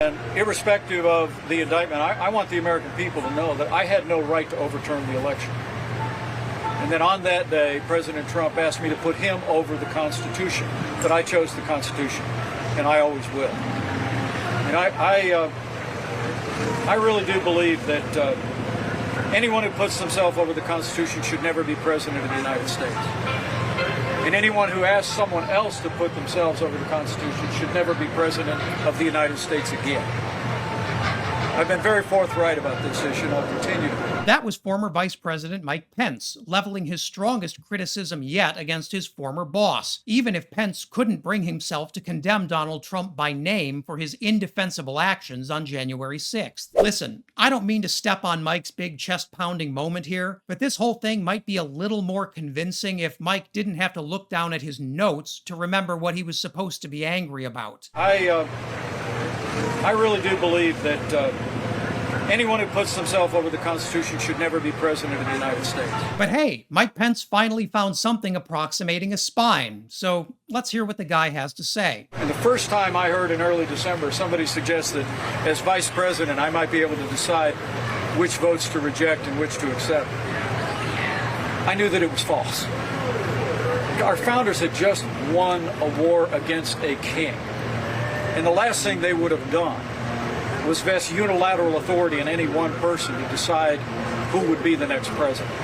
And irrespective of the indictment, I want the American people to know that I had no right to overturn the election. And then on that day, President Trump asked me to put him over the Constitution, but I chose the Constitution, and I always will. And I really do believe that anyone who puts themselves over the Constitution should never be president of the United States. And anyone who asks someone else to put themselves over the Constitution should never be president of the United States again. I've been very forthright about this issue, and I'll continue to be. That was former Vice President Mike Pence, leveling his strongest criticism yet against his former boss, even if Pence couldn't bring himself to condemn Donald Trump by name for his indefensible actions on January 6th. Listen, I don't mean to step on Mike's big chest-pounding moment here, but this whole thing might be a little more convincing if Mike didn't have to look down at his notes to remember what he was supposed to be angry about. I really do believe that anyone who puts themselves over the Constitution should never be president of the United States. But hey, Mike Pence finally found something approximating a spine, so let's hear what the guy has to say. And the first time I heard in early December somebody suggest that as vice president I might be able to decide which votes to reject and which to accept, I knew that it was false. Our founders had just won a war against a king. And the last thing they would have done was vest unilateral authority in any one person to decide who would be the next president.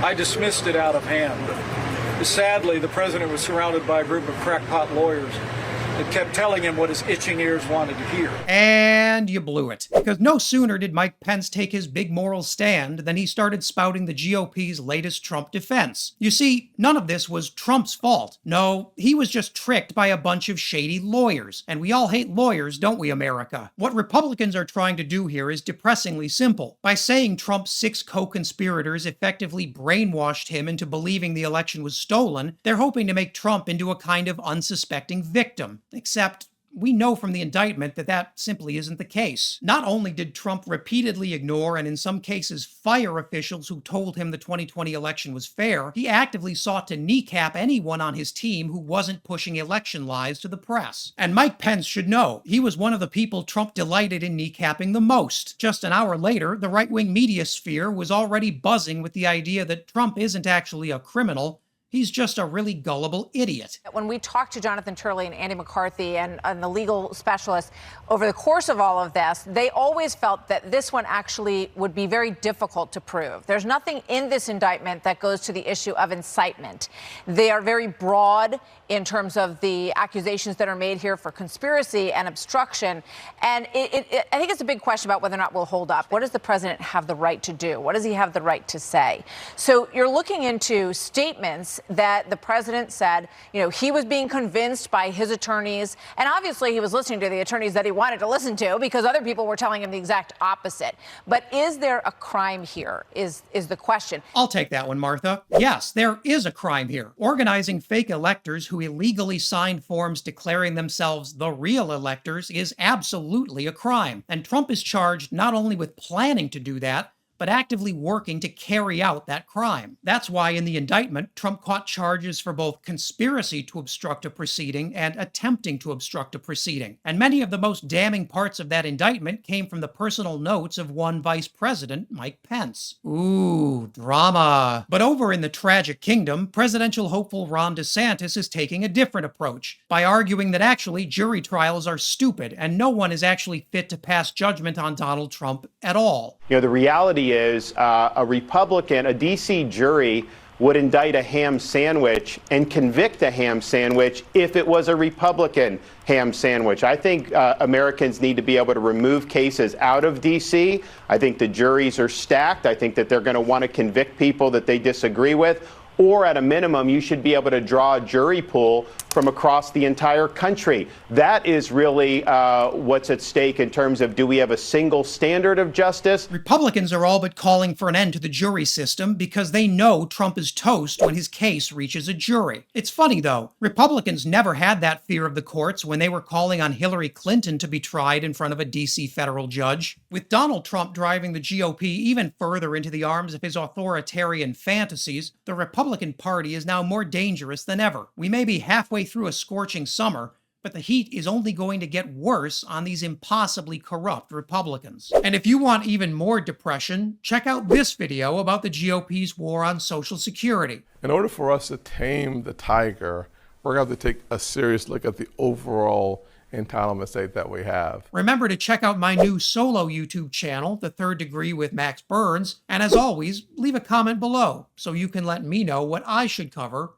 I dismissed it out of hand. Sadly, the president was surrounded by a group of crackpot lawyers that kept telling him what his itching ears wanted to hear. And you blew it. Because no sooner did Mike Pence take his big moral stand than he started spouting the GOP's latest Trump defense. You see, none of this was Trump's fault. No, he was just tricked by a bunch of shady lawyers. And we all hate lawyers, don't we, America? What Republicans are trying to do here is depressingly simple. By saying Trump's 6 co-conspirators effectively brainwashed him into believing the election was stolen, they're hoping to make Trump into a kind of unsuspecting victim. Except, we know from the indictment that that simply isn't the case. Not only did Trump repeatedly ignore and in some cases fire officials who told him the 2020 election was fair, he actively sought to kneecap anyone on his team who wasn't pushing election lies to the press. And Mike Pence should know, he was one of the people Trump delighted in kneecapping the most. Just an hour later, the right-wing media sphere was already buzzing with the idea that Trump isn't actually a criminal. He's just a really gullible idiot. When we talked to Jonathan Turley and Andy McCarthy and the legal specialists over the course of all of this, they always felt that this one actually would be very difficult to prove. There's nothing in this indictment that goes to the issue of incitement. They are very broad in terms of the accusations that are made here for conspiracy and obstruction. And I think it's a big question about whether or not we'll hold up. What does the president have the right to do? What does he have the right to say? So you're looking into statements that the president said, you know, he was being convinced by his attorneys. And obviously he was listening to the attorneys that he wanted to listen to because other people were telling him the exact opposite. But is there a crime here is the question. I'll take that one, Martha. Yes, there is a crime here. Organizing fake electors who illegally signed forms declaring themselves the real electors is absolutely a crime. And Trump is charged not only with planning to do that, but actively working to carry out that crime. That's why in the indictment, Trump caught charges for both conspiracy to obstruct a proceeding and attempting to obstruct a proceeding. And many of the most damning parts of that indictment came from the personal notes of one Vice President, Mike Pence. Ooh, drama. But over in the tragic kingdom, presidential hopeful Ron DeSantis is taking a different approach by arguing that actually jury trials are stupid and no one is actually fit to pass judgment on Donald Trump at all. You know, the reality is a Republican, a D.C. jury would indict a ham sandwich and convict a ham sandwich if it was a Republican ham sandwich. I think Americans need to be able to remove cases out of D.C. I think the juries are stacked. I think that they're going to want to convict people that they disagree with. Or at a minimum, you should be able to draw a jury pool from across the entire country. That is really what's at stake in terms of, do we have a single standard of justice? Republicans are all but calling for an end to the jury system because they know Trump is toast when his case reaches a jury. It's funny, though. Republicans never had that fear of the courts when they were calling on Hillary Clinton to be tried in front of a D.C. federal judge. With Donald Trump driving the GOP even further into the arms of his authoritarian fantasies, the Republican Party is now more dangerous than ever. We may be halfway through a scorching summer, but the heat is only going to get worse on these impossibly corrupt Republicans. And if you want even more depression, check out this video about the GOP's war on Social Security. In order for us to tame the tiger, we're going to have to take a serious look at the overall entitlement state that we have. Remember to check out my new solo YouTube channel, The Third Degree with Max Burns, and as always, leave a comment below so you can let me know what I should cover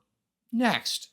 next.